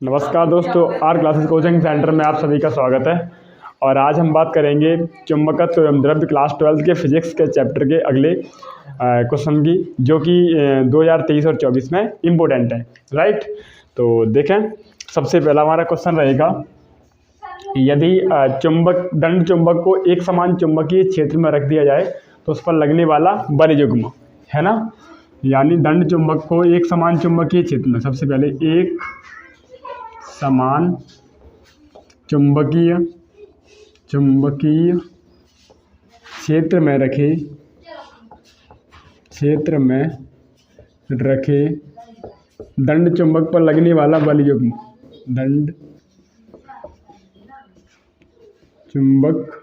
नमस्कार दोस्तों, are classes coaching centre में आप सभी का स्वागत है। और आज हम बात करेंगे चुंबकत्व एवं द्रव्य क्लास 12 के फिजिक्स के चैप्टर के अगले क्वेश्चन की, जो कि 2023 और 24 में इम्पोर्टेंट है। राइट, तो देखें, सबसे पहला हमारा क्वेश्चन रहेगा, यदि दंड चुंबक को एक समान चुंबकीय क्षेत्र में रख दिया जाए तो उस पर लगने वाला बल युग्म है ना, यानी दंड चुंबक को एक समान चुंबकीय क्षेत्र में, सबसे पहले एक समान चुंबकीय क्षेत्र में रखे दंड चुंबक पर लगने वाला बल युग्म, दंड चुंबक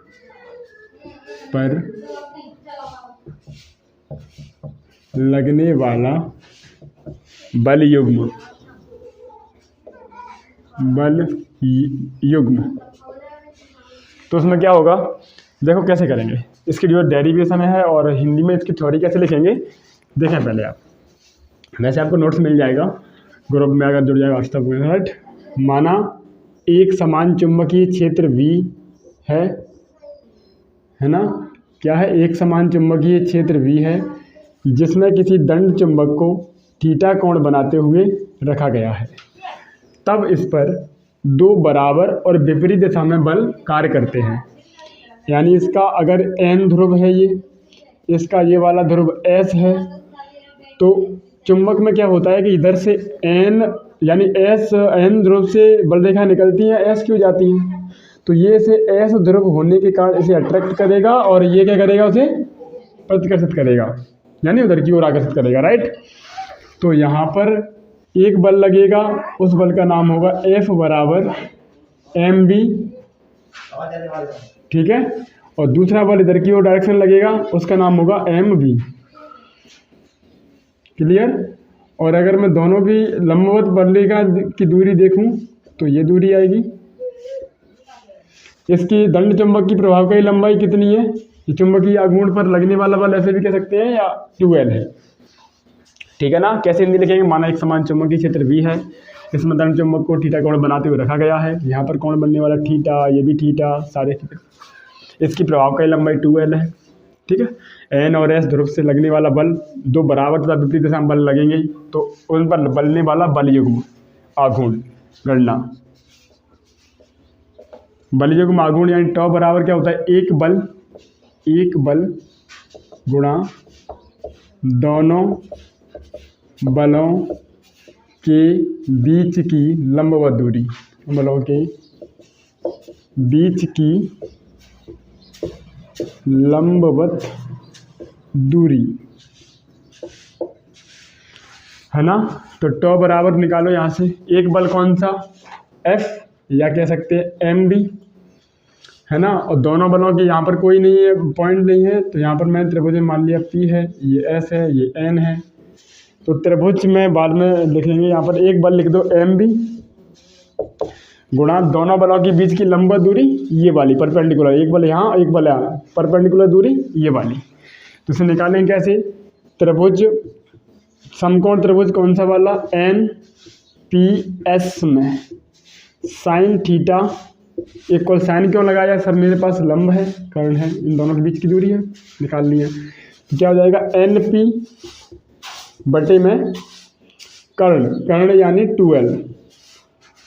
पर लगने वाला बल युग्म तो उसमें क्या होगा, देखो कैसे करेंगे। इसकी जो डेरिवेशन है और हिंदी में इसकी थ्योरी कैसे लिखेंगे, देखें पहले आप। वैसे आपको नोट्स मिल जाएगा ग्रुप में, अगर जुड़ जाएगा व्हाट्सएप में। राइट, माना एक समान चुंबकीय क्षेत्र V है ना, क्या है, एक समान चुंबकीय क्षेत्र V है जिसमें किसी दंड चुंबक को थीटा कोण बनाते हुए रखा गया है। तब इस पर दो बराबर और विपरीत दिशा में बल कार्य करते हैं। यानी इसका अगर N ध्रुव है, इसका ये वाला ध्रुव S है, तो चुंबक में क्या होता है कि इधर से N यानी N ध्रुव से बल रेखा निकलती हैं, S क्यों जाती हैं, तो ये इसे S ध्रुव होने के कारण इसे अट्रैक्ट करेगा और ये क्या करेगा, उसे प्रतिकर्षित करेगा, यानी उधर की ओर आकर्षित करेगा। राइट, तो यहाँ पर एक बल लगेगा, उस बल का नाम होगा F बराबर mv, ठीक है, और दूसरा बल इधर की ओर डायरेक्शन लगेगा, उसका नाम होगा mv। क्लियर। और अगर मैं दोनों की लंबवत बल रेखा की दूरी देखूं तो ये दूरी आएगी। इसकी दंड चुंबक की प्रभावकारी लंबाई कितनी है, ये चुंबकीय आघूर्ण पर लगने वाला बल ऐसे भी कह सकते हैं, या 2L है, ठीक है ना। कैसे हिंदी लिखेंगे, माना एक समान चुंबकीय क्षेत्र V है, इसमें दंड चुंबक को थीटा कोण बनाते हुए रखा गया है। यहाँ पर कोण बनने वाला थीटा, ये भी थीटा, सारे थीटा। इसकी प्रभावकारी लंबाई 2L है, ठीक है। N और S ध्रुव से लगने वाला बल, दो बराबर तथा विपरीत दिशा में बल लगेंगे, तो उन पर बनने वाला बल युग्म आघूर्ण गणना। बल युग्म आघूर्ण यानी टॉ बराबर क्या होता है, एक बल गुणा दोनों बलों के बीच की लंबवत दूरी, बलों के बीच की लंबवत दूरी है ना। तो टॉ बराबर निकालो यहाँ से, एक बल कौन सा, F, या कह सकते हैं mv है ना, और दोनों बलों के यहाँ पर कोई नहीं है, पॉइंट नहीं है, तो यहाँ पर मैं त्रिभुज मान लिया P है, ये S है, ये N है। तो त्रिभुज में बाद में लिखेंगे, यहाँ पर एक बल लिख दो mv गुणा दोनों बलों के बीच की लंबवत दूरी, ये वाली परपेंडिकुलर, एक बल यहाँ एक बल यहाँ, परपेंडिकुलर दूरी ये वाली। तो इसे निकालेंगे कैसे, त्रिभुज, समकोण त्रिभुज कौन सा वाला, NPS में साइन थीटा इक्वल, साइन क्यों लगाया सर, मेरे पास लंब है, कर्ण है, इन दोनों के बीच की दूरी है, निकाल लिया। तो क्या हो जाएगा, NP बटे में कर्ण यानी 2L,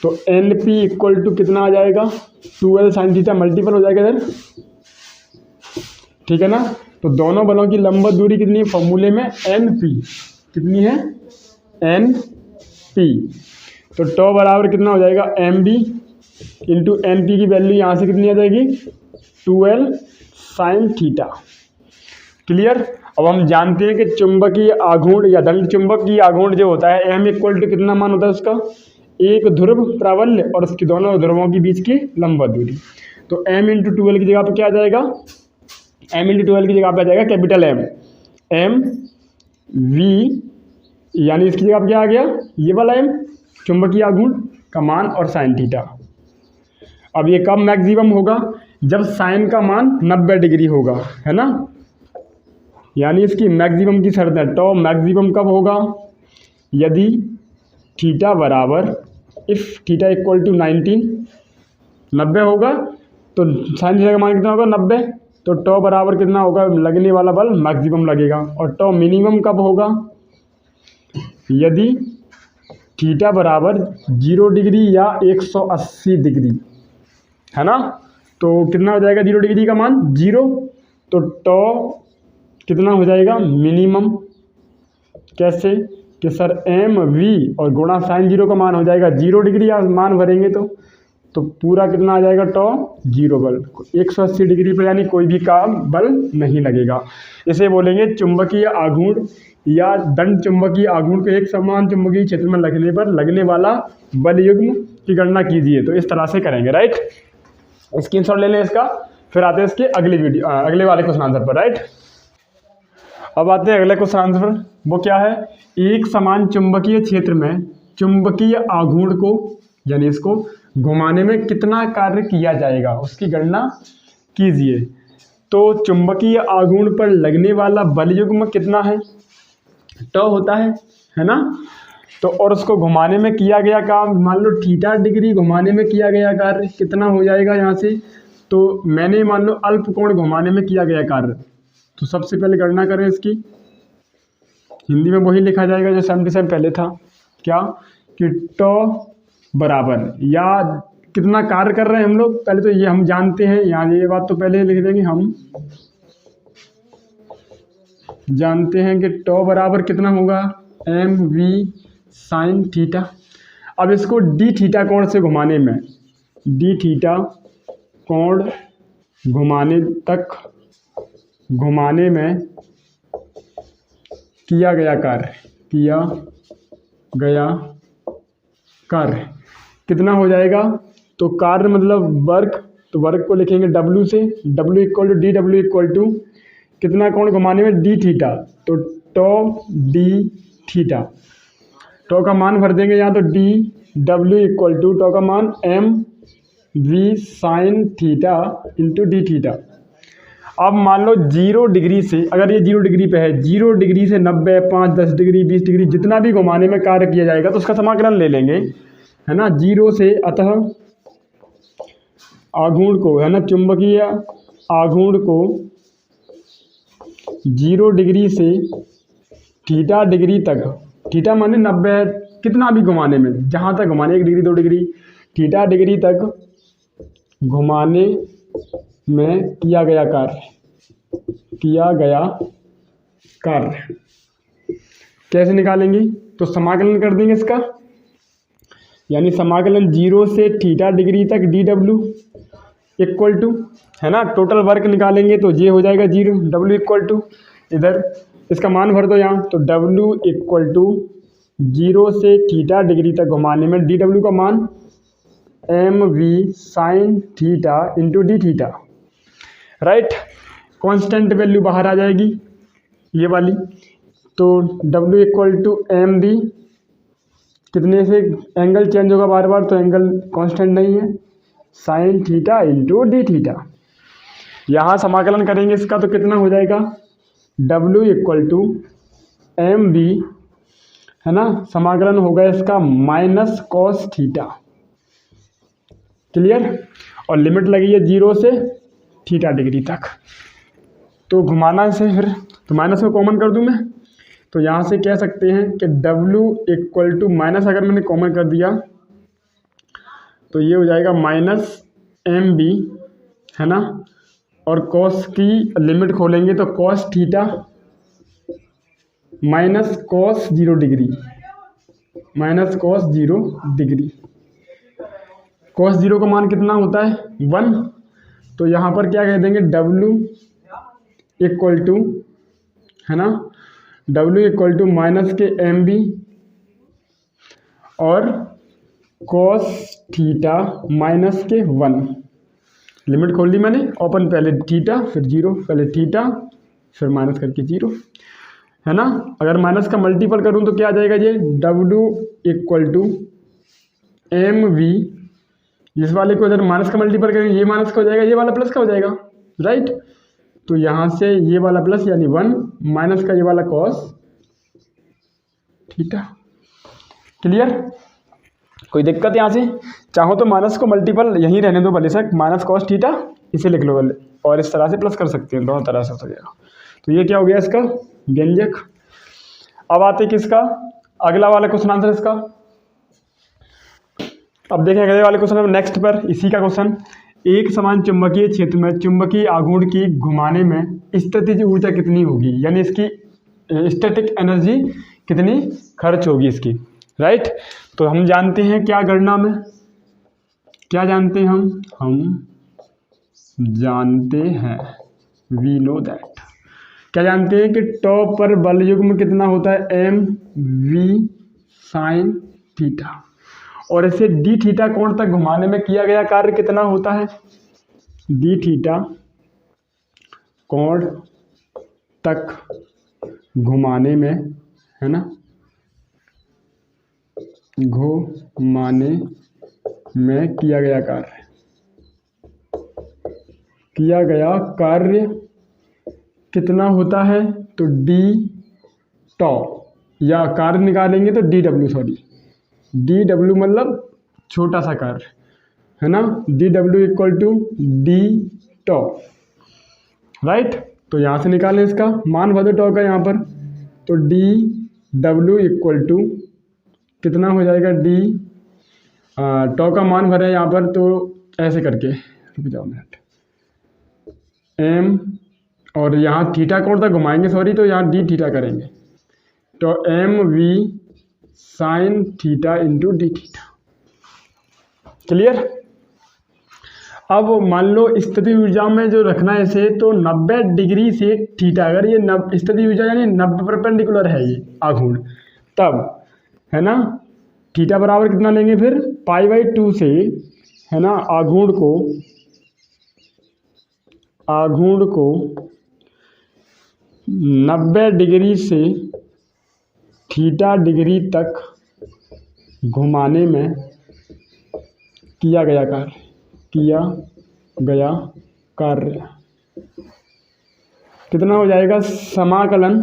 तो NP इक्वल टू कितना आ जाएगा, 2L साइन थीटा मल्टीपल हो जाएगा इधर, ठीक है ना। तो दोनों बलों की लंबवत दूरी कितनी है, फॉर्मूले में NP कितनी है, NP, तो टॉ बराबर कितना हो जाएगा, mb इंटू NP की वैल्यू यहाँ से कितनी आ जाएगी, 2L साइन थीटा। क्लियर। अब हम जानते हैं कि चुंबकीय आघूर्ण या दंड चुंबक की आघूर्ण जो होता है, m इक्वल टू कितना मान होता है उसका, एक ध्रुव प्राबल्य और उसकी दोनों ध्रुवों के बीच की लंबवत दूरी। तो m इंटू 2L की जगह पे क्या आ जाएगा, m इंटू 2L की जगह पे आ जाएगा कैपिटल M v, यानी इसकी जगह पे क्या आ गया, ये वाला m चुंबकीय आघूर्ण का मान और साइन थीटा। अब ये कब मैक्सिमम होगा, जब साइन का मान 90 डिग्री होगा, है ना, यानी इसकी मैक्सिमम की शर्त है। टॉ मैक्सिमम कब होगा, यदि थीटा बराबर इफ़ थीटा इक्वल टू 90 होगा तो साइन थीटा का मान कितना होगा 90। तो टॉ बराबर कितना होगा, लगने वाला बल मैक्सिमम लगेगा। और टॉ मिनिमम कब होगा, यदि थीटा बराबर 0 डिग्री या 180 डिग्री, है ना। तो कितना हो जाएगा 0 डिग्री का मान 0, तो टॉ कितना हो जाएगा मिनिमम। कैसे कि सर एम वी और गुणा साइन 0 का मान हो जाएगा 0 डिग्री, या मान भरेंगे तो पूरा कितना आ जाएगा टॉ 0 बल 180 डिग्री पर, यानी कोई भी काम बल नहीं लगेगा। इसे बोलेंगे चुंबकीय आघूर्ण या दंड चुंबकीय आघूर्ण को एक समान चुंबकीय क्षेत्र में लगने पर लगने वाला बल युग्म की गणना कीजिए। तो इस तरह से करेंगे, राइट। स्क्रीनशॉट ले लें इसका, फिर आते हैं इसके अगले वाले क्वेश्चन आंसर पर, राइट। अब आते हैं अगले क्वेश्चन आंसर पर। वो क्या है, एक समान चुंबकीय क्षेत्र में चुंबकीय आघूर्ण को यानी इसको घुमाने में कितना कार्य किया जाएगा, उसकी गणना कीजिए। तो चुंबकीय आघूर्ण पर लगने वाला बल युग्म कितना है, टॉ होता है ना। तो और उसको घुमाने में किया गया काम, मान लो थीटा डिग्री घुमाने में किया गया कार्य कितना हो जाएगा यहाँ से। तो मैंने मान लो अल्प कोण घुमाने में किया गया कार्य, तो सबसे पहले गणना करें इसकी। हिंदी में वही लिखा जाएगा जो 77 पहले था, क्या कि टॉ बराबर या कितना कार्य कर रहे हैं हम लोग, पहले तो ये हम जानते हैं, यहाँ ये बात तो पहले लिख देंगे। हम जानते हैं कि टॉ बराबर कितना होगा एम वी साइन थीटा। अब इसको डी थीटा कोण से घुमाने में, डी थीटा कोण घुमाने में किया गया कार्य कितना हो जाएगा। तो कार्य मतलब वर्क, तो वर्क को लिखेंगे W से, W equal to D, W equal to कितना कोण घुमाने में डी थीटा, तो टॉ डी थीटा। टॉ का मान भर देंगे यहाँ, तो d W equal to tau का मान m v sine theta into D theta. अब मान लो 0 डिग्री से, अगर ये 0 डिग्री पे है, 0 डिग्री से 90, 5, 10 डिग्री, 20 डिग्री जितना भी घुमाने में कार्य किया जाएगा तो उसका समाकलन ले लेंगे, है ना। 0 से, अतः आघूर्ण को, है ना, चुंबकीय आघूर्ण को 0 डिग्री से थीटा डिग्री तक, थीटा माने 90, कितना भी घुमाने में, जहाँ तक घुमाने 1 डिग्री 2 डिग्री, थीटा डिग्री तक घुमाने में किया गया कार्य कैसे निकालेंगे। तो समाकलन कर देंगे इसका, यानी समाकलन 0 से थीटा डिग्री तक डी डब्ल्यू इक्वल टू, है ना, टोटल वर्क निकालेंगे तो ये हो जाएगा 0, W इक्वल टू इधर इसका मान भर दो यहाँ, तो W इक्वल टू 0 से थीटा डिग्री तक घुमाने में डी डब्ल्यू का मान m v sine theta into D theta, right. Constant value बाहर आ जाएगी ये वाली, तो W equal to m v, कितने से एंगल चेंज होगा बार बार, तो एंगल कांस्टेंट नहीं है, sine theta into D theta. यहाँ समाकलन करेंगे इसका तो कितना हो जाएगा W equal to m v, है ना, समाकलन होगा इसका माइनस कॉस थीटा, क्लियर। और लिमिट लगी है 0 से थीटा डिग्री तक, तो घुमाना से फिर तो माइनस में कॉमन कर दूं मैं, तो यहाँ से कह सकते हैं कि W इक्वल टू माइनस, अगर मैंने कॉमन कर दिया तो ये हो जाएगा माइनस एम बी, है ना, और कॉस की लिमिट खोलेंगे तो cos theta minus cos 0 degree, minus cos 0 degree. Cos 0 का मान कितना होता है 1, तो यहाँ पर क्या कह देंगे W इक्वल टू, है ना, W इक्वल टू माइनस के एम बी और कॉस थीटा माइनस के 1। लिमिट खोल दी मैंने, ओपन पहले थीटा फिर 0, पहले थीटा फिर माइनस करके 0, है ना। अगर माइनस का मल्टीपल करूँ तो क्या आ जाएगा ये W equal to m v, इस वाले को अगर माइनस का मल्टीपल करेंगे ये माइनस का हो जाएगा, ये वाला प्लस का हो जाएगा, राइट। तो यहाँ से ये वाला प्लस यानी 1 माइनस का ये वाला कॉस थीटा, क्लियर। कोई दिक्कत यहाँ से? चाहो तो माइनस को मल्टीपल यहीं रहने दो भले सक, माइनस कॉस थीटा इसे लिख लो भले, और इस तरह से प्लस कर सकते हैं, दोनों तरह से हो जाएगा। तो ये क्या हो गया इसका व्यंजक। अब आते किसका अगला वाला क्वेश्चन आंसर इसका। अब देखें अगले वाले क्वेश्चन नेक्स्ट पर इसी का क्वेश्चन। एक समान चुंबकीय क्षेत्र में चुंबकीय आघूर्ण की घुमाने में स्थितिज ऊर्जा कितनी होगी, यानी इसकी स्टैटिक एनर्जी कितनी खर्च होगी इसकी, राइट। तो हम जानते हैं क्या गणना में, क्या जानते हैं हम जानते हैं वी नो दैट, क्या जानते हैं कि टॉप पर बल युग्म कितना होता है, एम वी साइन थीटा, और इसे डी थीटा कोण तक घुमाने में किया गया कार्य कितना होता है, डी थीटा कोण तक घुमाने में, है ना, घुमाने में किया गया कार्य कितना होता है, तो डी टॉ, या कार्य निकालेंगे तो d W, sorry d W मतलब छोटा सा कार्य, है ना, d W equal to d tau, right. तो यहाँ से निकालें इसका मान भर दो टॉ का यहाँ पर, तो डी डब्ल्यू इक्वल टू कितना हो जाएगा, डी टॉ का मान भरे यहाँ पर, तो ऐसे करके रुक जाओ मिनट, एम और यहाँ थीटा कोण तक घुमाएंगे, सॉरी, तो यहाँ डी थीटा करेंगे, तो m v sine theta into D theta. Clear. अब मान लो स्थिति ऊर्जा में जो रखना है इसे, तो 90 डिग्री से थीटा, अगर ये स्थिति ऊर्जा यानी 90 परपेंडिकुलर है ये आघूर्ण, तब है ना थीटा बराबर कितना लेंगे फिर पाई/2 से, है ना, आघूर्ण को 90 डिग्री से थीटा डिग्री तक घुमाने में किया गया कार्य कितना हो जाएगा, समाकलन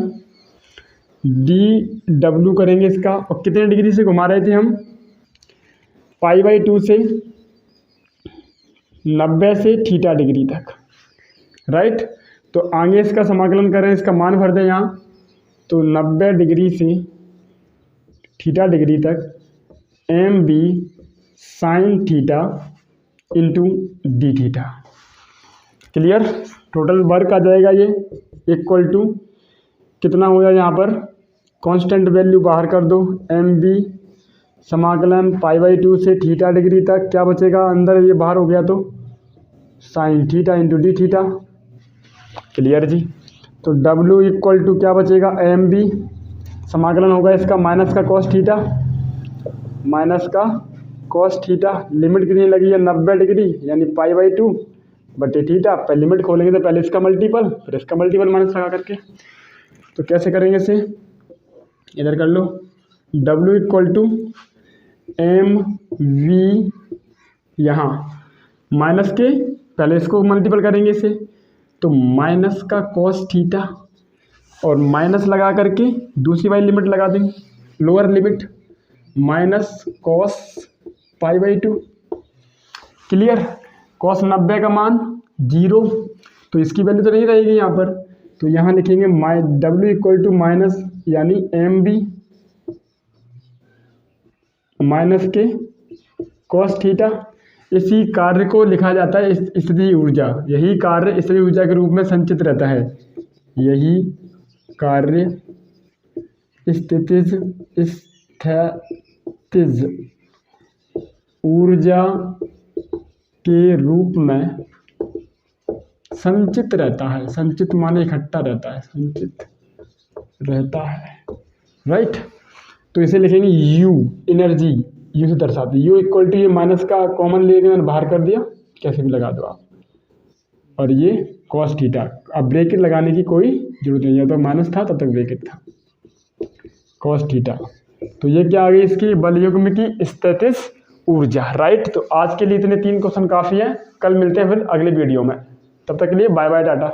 डी डब्ल्यू करेंगे इसका, और कितने डिग्री से घुमा रहे थे हम, पाई/2 से 90 से थीटा डिग्री तक, राइट। तो आगे इसका समाकलन करें, इसका मान भर दें यहाँ, तो 90 डिग्री से थीटा डिग्री तक M B sine theta into D theta. Clear. Total work आ जाएगा ये इक्वल टू कितना हो जाए, यहाँ पर कांस्टेंट वैल्यू बाहर कर दो, एम बी समाकलन पाई/2 से थीटा डिग्री तक, क्या बचेगा अंदर, ये बाहर हो गया तो sine theta into D theta. Clear जी। तो डब्ल्यू इक्वल टू क्या बचेगा, एम बी समाकलन होगा इसका माइनस का कॉस थीटा, लिमिट कितनी लगी है 90 डिग्री यानी पाई/2 बटे थीटा, पहले लिमिट खोलेंगे तो पहले इसका मल्टीपल फिर इसका मल्टीपल माइनस लगा करके। तो कैसे करेंगे इसे, इधर कर लो, W equal to m v, यहाँ माइनस के पहले इसको मल्टीपल करेंगे इसे, तो माइनस का कॉस थीटा और माइनस लगा करके दूसरी वाली लिमिट लगा देंगे, लोअर लिमिट माइनस कॉस पाई/2। क्लियर। कॉस 90 का मान 0, तो इसकी वैल्यू तो नहीं रहेगी यहाँ पर, तो यहाँ लिखेंगे W इक्वल टू माइनस यानी एम बी माइनस के कॉस थीटा। इसी कार्य को लिखा जाता है स्थितिज ऊर्जा, यही कार्य स्थितिज ऊर्जा के रूप में संचित रहता है, यही कार्य स्थितिज ऊर्जा के रूप में संचित रहता है, संचित माने इकट्ठा रहता है, संचित रहता है, राइट। तो इसे लिखेंगे U, एनर्जी U से दर्शाते, U इक्वल टू ये माइनस का कॉमन लेके मैंने बाहर कर दिया, कैसे भी लगा दो आप, और ये कॉस थीटा। अब ब्रैकेट लगाने की कोई जरूरत नहीं है, तो माइनस था तब तक ब्रैकेट था, कॉस थीटा। तो ये क्या आ गई इसकी बल युग्म की स्थितिज ऊर्जा, राइट। तो आज के लिए इतने 3 क्वेश्चन काफ़ी हैं, कल मिलते हैं फिर अगले वीडियो में, तब तक के लिए बाय बाय टाटा।